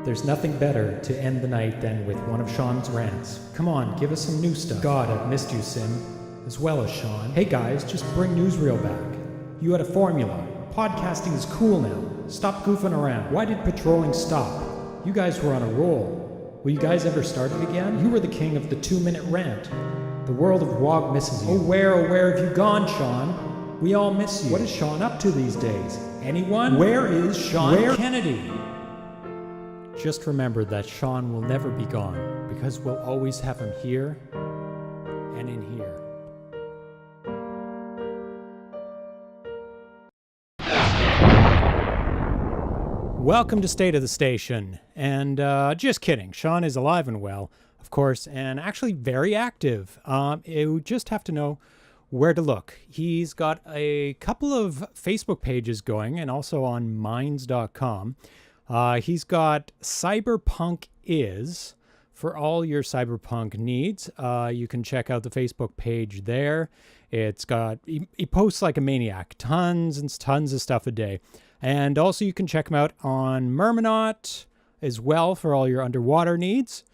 There's nothing better to end the night than with one of Sean's rants. Come on, give us some new stuff. God, I've missed you, Sim, as well as Sean. Hey guys, just bring newsreel back. You had a formula. Podcasting is cool now. Stop goofing around. Why did patrolling stop? You guys were on a roll. Will you guys ever start it again? You were the king of the 2-minute rant. The world of WOG misses you. Oh, where have you gone, Sean? We all miss you. What is Sean up to these days? Anyone? Where is Sean Kennedy? Just remember that Sean will never be gone, because we'll always have him here and in here. Welcome to State of the Station. And just kidding, Sean is alive and well, of course, and actually very active. You just have to know where to look. He's got a couple of Facebook pages going, and also on minds.com. He's got Cyberpunk Is for all your cyberpunk needs. You can check out the Facebook page there. It's got, he posts like a maniac, tons and tons of stuff a day. And also you can check him out on Mermanaut as well for all your underwater needs.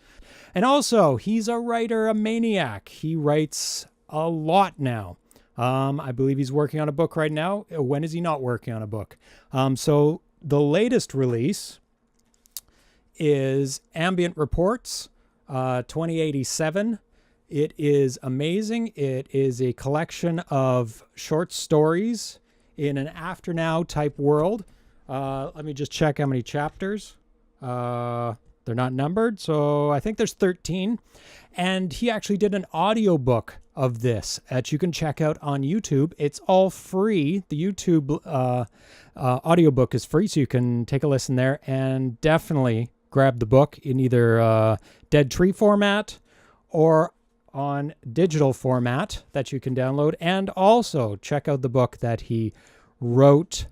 And also, he's a writer, a maniac. He writes a lot now. I believe he's working on a book right now. When is he not working on a book? So the latest release is Ambient Reports 2087. It is amazing. It is a collection of short stories in an after now type world. Let me just check how many chapters. They're not numbered, so I think there's 13. And he actually did an audiobook of this that you can check out on YouTube. It's all free. The YouTube audiobook is free, so you can take a listen there, and definitely grab the book in either Dead Tree format or on digital format that you can download. And also check out the book that he wrote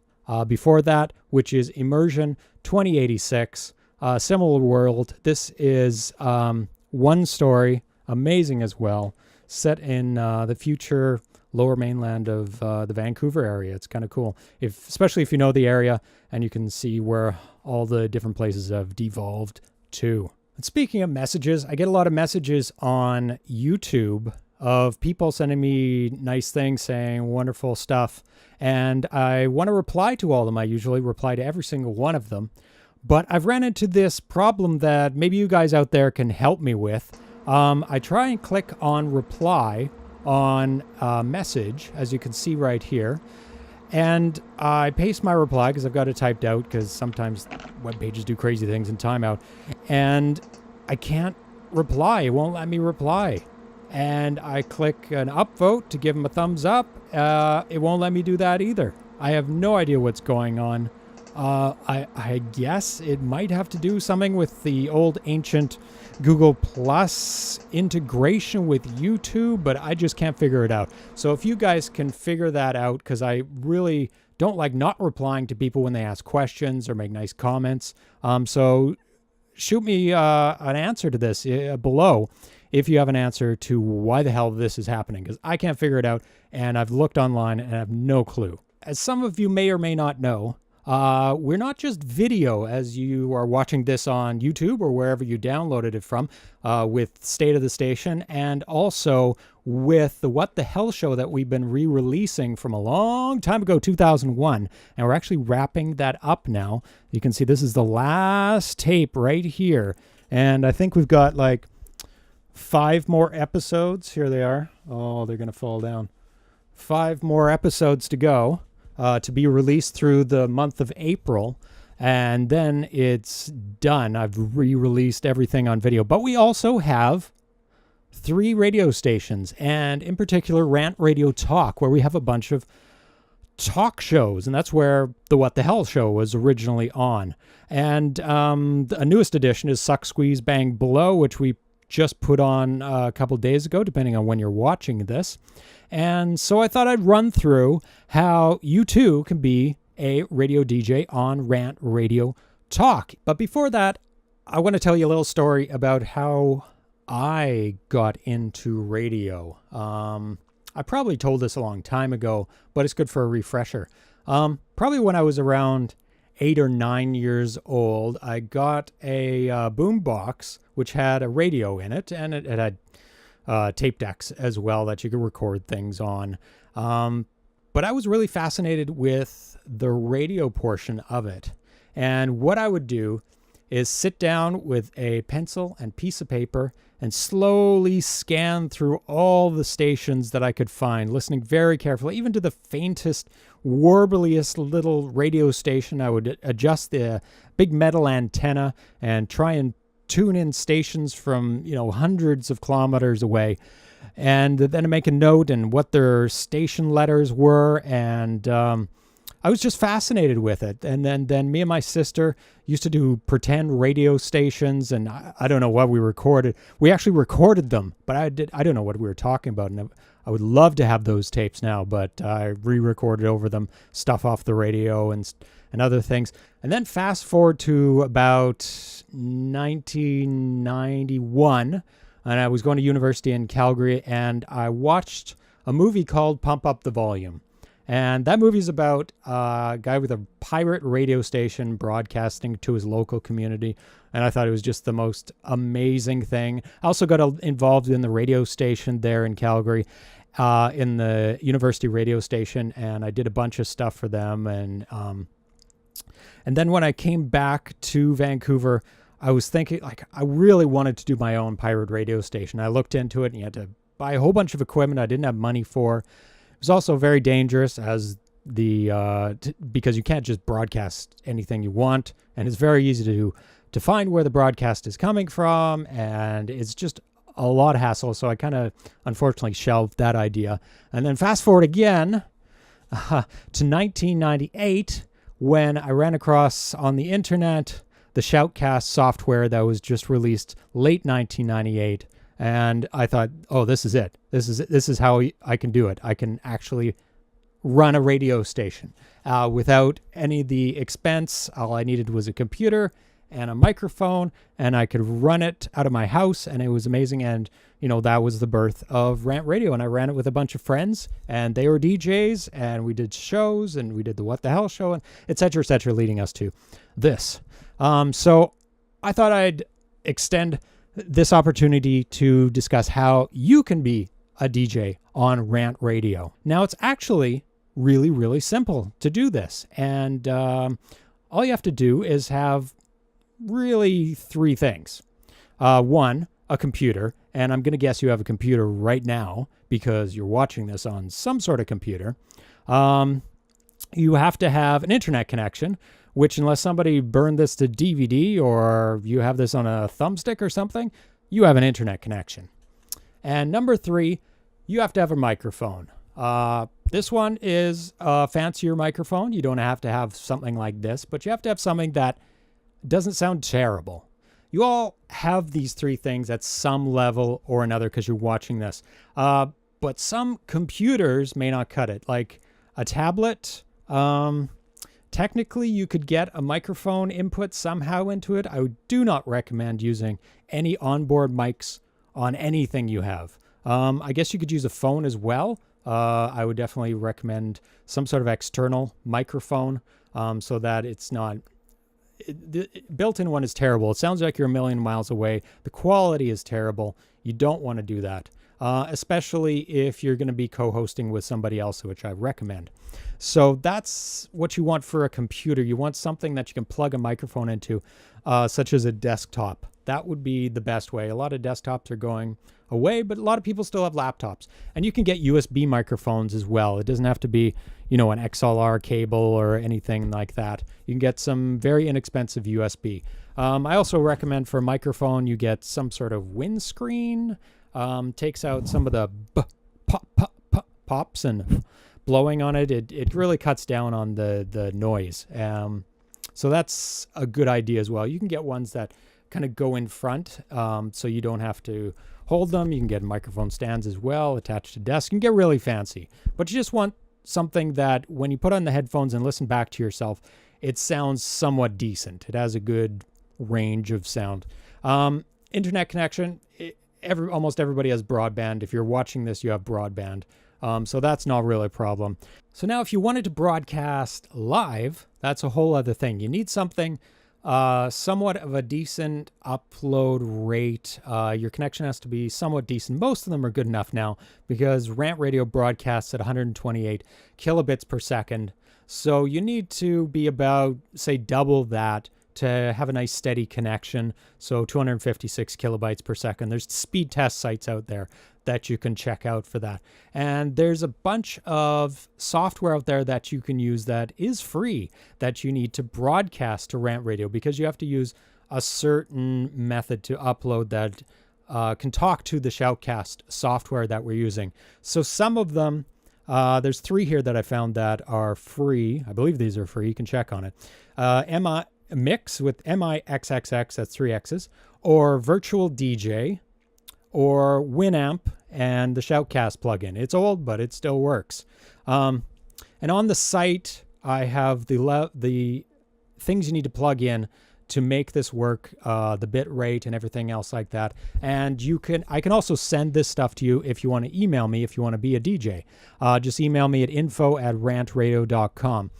before that, which is Immersion 2086. Similar world. This is one story, amazing as well, set in the future lower mainland of the Vancouver area. It's kind of cool, especially if you know the area and you can see where all the different places have devolved to. And speaking of messages, I get a lot of messages on YouTube of people sending me nice things, saying wonderful stuff, and I want to reply to all of them. I usually reply to every single one of them. But I've ran into this problem that maybe you guys out there can help me with. I try and click on reply on message, as you can see right here. And I paste my reply because I've got it typed out, because sometimes web pages do crazy things in timeout. And I can't reply. It won't let me reply. And I click an upvote to give them a thumbs up. It won't let me do that either. I have no idea what's going on. I guess it might have to do something with the old ancient Google Plus integration with YouTube, but I just can't figure it out. So if you guys can figure that out, because I really don't like not replying to people when they ask questions or make nice comments. So shoot me an answer to this below if you have an answer to why the hell this is happening, because I can't figure it out, and I've looked online and I have no clue. As some of you may or may not know, we're not just video as you are watching this on YouTube or wherever you downloaded it from, with State of the Station, and also with the What the Hell show that we've been re-releasing from a long time ago, 2001, and we're actually wrapping that up now. You can see this is the last tape right here, and I think we've got like 5 more episodes. Here they are. Oh, they're gonna fall down. 5 more episodes to go. To be released through the month of April, and then it's done. I've re-released everything on video, but we also have 3 radio stations, and in particular Rant Radio Talk, where we have a bunch of talk shows, and that's where the What the Hell show was originally on. And the newest edition is Suck, Squeeze, Bang, Blow, which we just put on a couple days ago, depending on when you're watching this. And so I thought I'd run through how you too can be a radio DJ on Rant Radio Talk. But before that, I want to tell you a little story about how I got into radio. I probably told this a long time ago, but it's good for a refresher. Probably when I was around 8 or 9 years old, I got a boom box which had a radio in it, and it had tape decks as well that you could record things on. But I was really fascinated with the radio portion of it. And what I would do is sit down with a pencil and piece of paper and slowly scan through all the stations that I could find, listening very carefully, even to the faintest, warbliest little radio station. I would adjust the big metal antenna and try and tune in stations from, hundreds of kilometers away, and then make a note and what their station letters were. And I was just fascinated with it. And then me and my sister used to do pretend radio stations, and I don't know what we recorded. We actually recorded them, but I don't know what we were talking about. And I would love to have those tapes now, but I re-recorded over them stuff off the radio and other things. And then fast forward to about 1991, and I was going to university in Calgary, and I watched a movie called Pump Up the Volume. And that movie is about a guy with a pirate radio station broadcasting to his local community. And I thought it was just the most amazing thing. I also got involved in the radio station there in Calgary, in the university radio station, and I did a bunch of stuff for them. And then when I came back to Vancouver, I was thinking, I really wanted to do my own pirate radio station. I looked into it, and you had to buy a whole bunch of equipment I didn't have money for. It was also very dangerous because you can't just broadcast anything you want, and it's very easy to find where the broadcast is coming from, and it's just a lot of hassle. So I kind of unfortunately shelved that idea. And then fast forward again to 1998, when I ran across on the internet the Shoutcast software that was just released late 1998. And I thought, oh, this is it. This is how I can do it. I can actually run a radio station without any of the expense. All I needed was a computer and a microphone, and I could run it out of my house, and it was amazing. And, that was the birth of Rant Radio, and I ran it with a bunch of friends, and they were DJs, and we did shows, and we did the What the Hell show, and et cetera, leading us to this. So I thought I'd extend this opportunity to discuss how you can be a DJ on Rant Radio. Now, it's actually really, really simple to do this. And all you have to do is have really three things. One, a computer. And I'm going to guess you have a computer right now because you're watching this on some sort of computer. You have to have an internet connection, which, unless somebody burned this to DVD or you have this on a thumbstick or something, you have an internet connection. And number three, you have to have a microphone. This one is a fancier microphone. You don't have to have something like this, but you have to have something that doesn't sound terrible. You all have these three things at some level or another because you're watching this. But some computers may not cut it, like a tablet. Technically, you could get a microphone input somehow into it. I do not recommend using any onboard mics on anything you have. I guess you could use a phone as well. I would definitely recommend some sort of external microphone so that it's not... The built-in one is terrible. It sounds like you're a million miles away. The quality is terrible. You don't want to do that, especially if you're going to be co-hosting with somebody else, which I recommend. So that's what you want for a computer. You want something that you can plug a microphone into, such as a desktop. That would be the best way. A lot of desktops are going away, but a lot of people still have laptops. And you can get USB microphones as well. It doesn't have to be, an XLR cable or anything like that. You can get some very inexpensive USB. I also recommend for a microphone, you get some sort of windscreen, takes out some of the pops and blowing on it. It really cuts down on the noise. So that's a good idea as well. You can get ones that kind of go in front, so you don't have to hold them. You can get microphone stands as well attached to desks. You can get really fancy, but you just want something that when you put on the headphones and listen back to yourself, it sounds somewhat decent. It has a good range of sound. Internet connection, almost everybody has broadband. If you're watching this, you have broadband. So that's not really a problem. So now if you wanted to broadcast live, that's a whole other thing. You need something somewhat of a decent upload rate. Your connection has to be somewhat decent. Most of them are good enough now because RantRadio broadcasts at 128 kilobits per second. So you need to be about, say, double that to have a nice steady connection. So 256 kilobytes per second. There's speed test sites out there that you can check out for that. And there's a bunch of software out there that you can use that is free that you need to broadcast to RantRadio because you have to use a certain method to upload that can talk to the Shoutcast software that we're using. So some of them, there's 3 here that I found that are free. I believe these are free. You can check on it. Mix with MIXXX, that's 3 X's, or Virtual DJ, or Winamp, and the Shoutcast plugin. It's old, but it still works. And on the site, I have the things you need to plug in to make this work, the bit rate and everything else like that. And I can also send this stuff to you if you want to email me, if you want to be a DJ. Just email me at info@rantradio.com.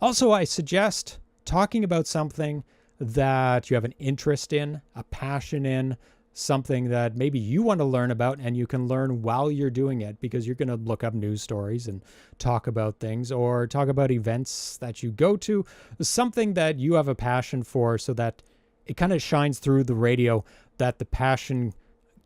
Also, I suggest talking about something that you have an interest in, a passion in, something that maybe you want to learn about and you can learn while you're doing it because you're going to look up news stories and talk about things or talk about events that you go to, something that you have a passion for so that it kind of shines through the radio, that the passion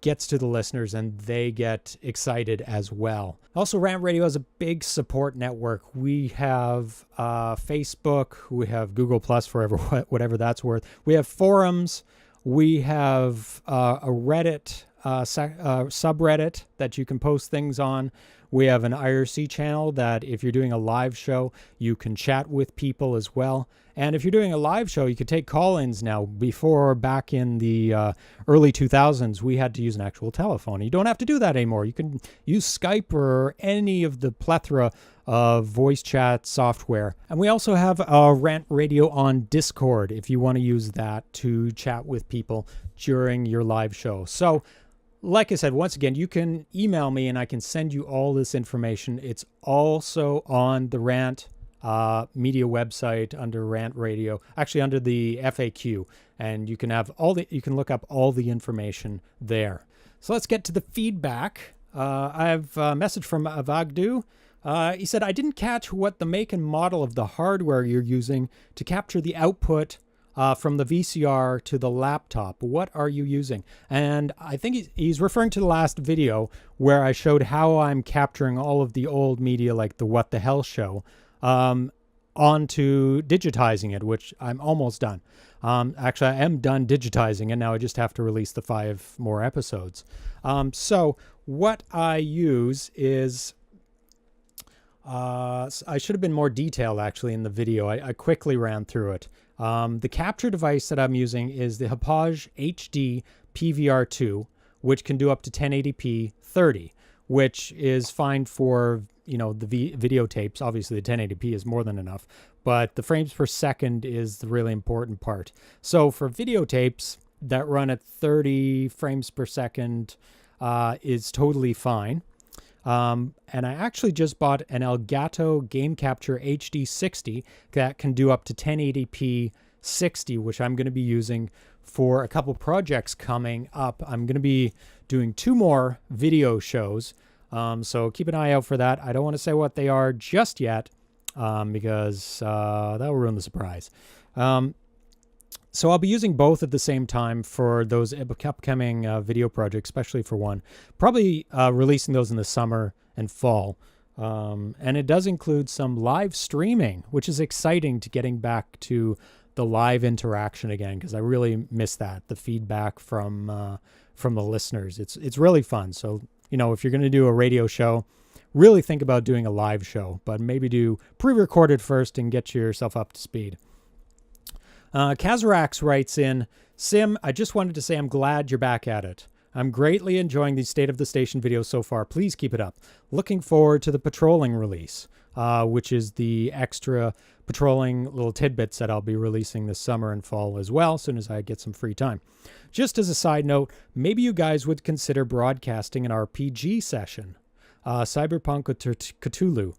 gets to the listeners and they get excited as well. Also, RantRadio has a big support network. We have Facebook, we have Google Plus forever, whatever that's worth. We have forums. We have a Reddit subreddit that you can post things on. We have an IRC channel that if you're doing a live show, you can chat with people as well. And if you're doing a live show, you could take call-ins now. Before, back in the early 2000s, we had to use an actual telephone. You don't have to do that anymore. You can use Skype or any of the plethora of voice chat software. And we also have RantRadio on Discord if you want to use that to chat with people during your live show. So, like I said, once again, you can email me and I can send you all this information. It's also on the RantMedia website under RantRadio, actually under the FAQ, and you can have you can look up all the information there. So let's get to the feedback. I have a message from Avagdu. He said, I didn't catch what the make and model of the hardware you're using to capture the output from the VCR to the laptop. What are you using? And I think he's referring to the last video where I showed how I'm capturing all of the old media like the What the Hell show onto digitizing it, which I'm almost done. Actually, I am done digitizing it. Now I just have to release the 5 more episodes. So what I use is... I should have been more detailed actually in the video. I quickly ran through it. The capture device that I'm using is the Hauppauge HD PVR2, which can do up to 1080p 30, which is fine for, the videotapes. Obviously, the 1080p is more than enough, but the frames per second is the really important part. So for videotapes that run at 30 frames per second is totally fine. And I actually just bought an Elgato Game Capture HD 60 that can do up to 1080p 60, which I'm going to be using for a couple projects coming up. I'm going to be doing 2 more video shows, so keep an eye out for that. I don't want to say what they are just yet because that'll ruin the surprise. So I'll be using both at the same time for those upcoming video projects, especially for one. Probably releasing those in the summer and fall. And it does include some live streaming, which is exciting to getting back to the live interaction again, because I really miss that, the feedback from the listeners. It's really fun. So, if you're going to do a radio show, really think about doing a live show, but maybe do pre-recorded first and get yourself up to speed. Kazarax writes in, Sim, I just wanted to say I'm glad you're back at it. I'm greatly enjoying the State of the Station videos so far. Please keep it up. Looking forward to the patrolling release, which is the extra patrolling little tidbits that I'll be releasing this summer and fall as well, as soon as I get some free time. Just as a side note, maybe you guys would consider broadcasting an RPG session. Cyberpunk Cthulhu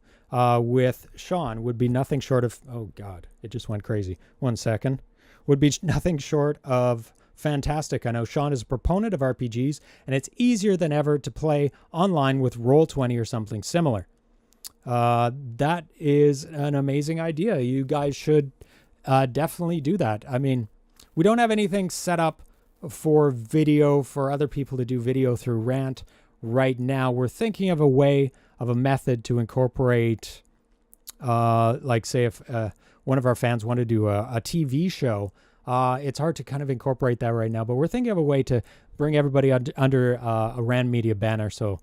with Sean would be nothing short of, oh God, it just went crazy. 1 second. Would be nothing short of fantastic. I know Sean is a proponent of RPGs, and it's easier than ever to play online with Roll20 or something similar. That is an amazing idea. You guys should definitely do that. I mean, we don't have anything set up for video, for other people to do video through Rant right now. We're thinking of a method to incorporate, like say if one of our fans wanted to do a TV show. It's hard to kind of incorporate that right now, but we're thinking of a way to bring everybody under a RantMedia banner, so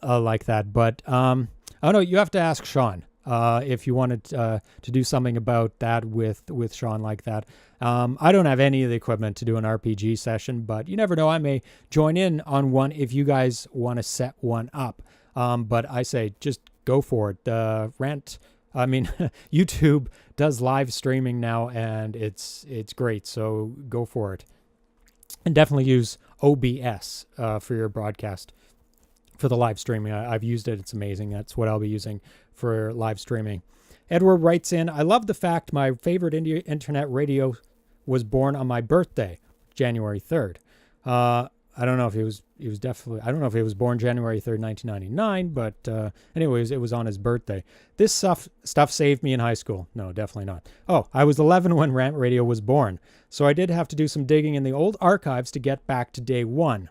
like that. But oh no, you have to ask Sean if you wanted to do something about that with Sean like that. I don't have any of the equipment to do an RPG session, but you never know. I may join in on one if you guys want to set one up. But I say just go for it. YouTube does live streaming now, and it's great. So go for it, and definitely use OBS for your broadcast for the live streaming. I've used it; it's amazing. That's what I'll be using for live streaming. Edward writes in, "I love the fact my favorite internet radio was born on my birthday, January 3rd." I don't know if I don't know if he was born January 3rd, 1999, but anyways, it was on his birthday. This stuff saved me in high school. No, definitely not. Oh, I was 11 when Rant Radio was born, so I did have to do some digging in the old archives to get back to day one.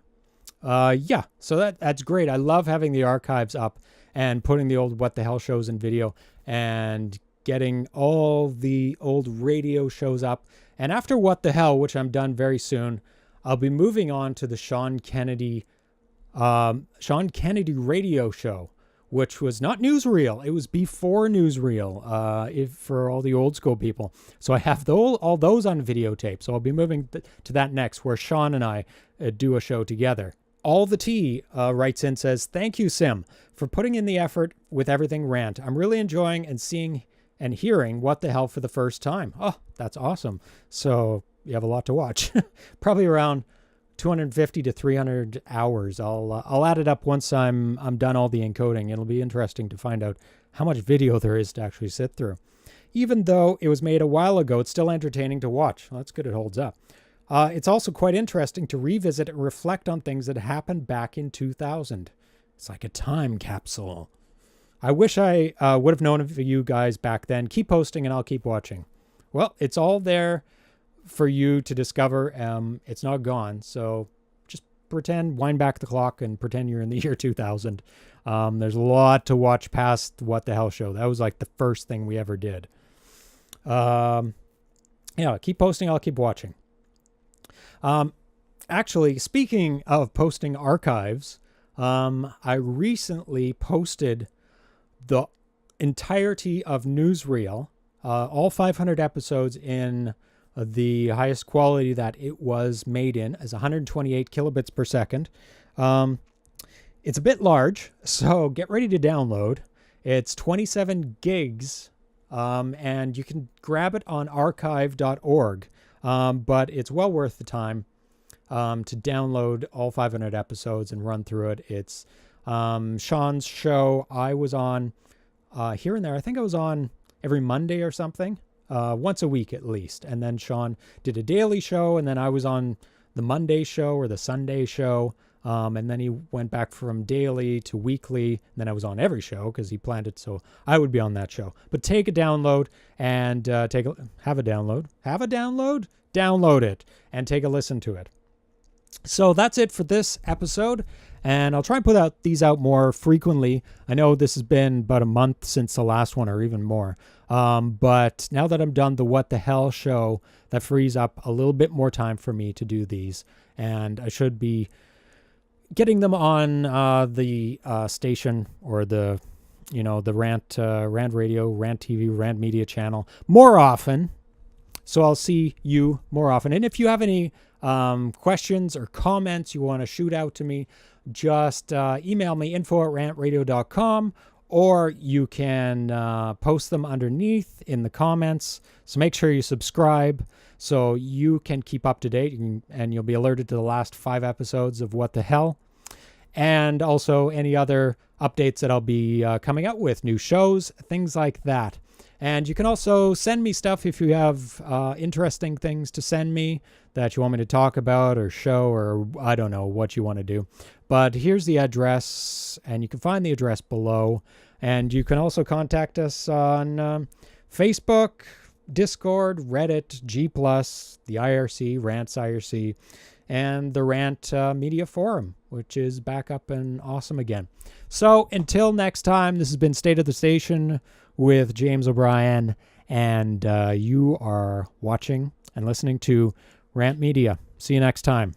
Yeah, so that's great. I love having the archives up and putting the old What the Hell shows in video and getting all the old radio shows up. And after What the Hell, which I'm done very soon, I'll be moving on to the Sean Kennedy radio show, which was not newsreel. It was before newsreel, for all the old school people. So I have all those on videotape. So I'll be moving to that next, where Sean and I do a show together. All the Tea writes in, says, "Thank you, Sim, for putting in the effort with everything Rant. I'm really enjoying and seeing and hearing What the Hell for the first time." Oh, that's awesome. So you have a lot to watch. Probably around 250 to 300 hours. I'll add it up once I'm done all the encoding. It'll be interesting to find out how much video there is to actually sit through. Even though it was made a while ago, it's still entertaining to watch. Well, that's good. It holds up. It's also quite interesting to revisit and reflect on things that happened back in 2000. It's like a time capsule. I wish I would have known of you guys back then. Keep posting and I'll keep watching. Well, it's all there for you to discover. It's not gone. So just wind back the clock and pretend you're in the year 2000. There's a lot to watch past What the Hell show. That was like the first thing we ever did. Yeah, keep posting. I'll keep watching. Actually, speaking of posting archives, I recently posted the entirety of Newsreel, all 500 episodes in the highest quality that it was made in, as 128 kilobits per second. It's a bit large, so get ready to download. It's 27 gigs, and you can grab it on archive.org, but it's well worth the time to download all 500 episodes and run through it. It's Sean's show. I was on here and there. I think I was on every Monday or something. Once a week at least. And then Sean did a daily show, and then I was on the Monday show or the Sunday show. And then he went back from daily to weekly. And then I was on every show because he planned it so I would be on that show. But take a download and download it and take a listen to it. So that's it for this episode. And I'll try and put these out more frequently. I know this has been about a month since the last one, or even more. But now that I'm done the What the Hell show, that frees up a little bit more time for me to do these. And I should be getting them on the station, or the Rant Radio, Rant TV, RantMedia channel more often. So I'll see you more often. And if you have any questions or comments you want to shoot out to me, just email me info@rantradio.com, or you can post them underneath in the comments. So make sure you subscribe so you can keep up to date, and you'll be alerted to the last 5 episodes of What the Hell, and also any other updates that I'll be coming out with, new shows, things like that. And you can also send me stuff if you have interesting things to send me that you want me to talk about or show, or I don't know what you want to do. But here's the address, and you can find the address below. And you can also contact us on Facebook, Discord, Reddit, G+, the IRC, Rant's IRC, and the RantMedia Forum, which is back up and awesome again. So until next time, this has been State of the Station with James O'Brien, and you are watching and listening to RantMedia. See you next time.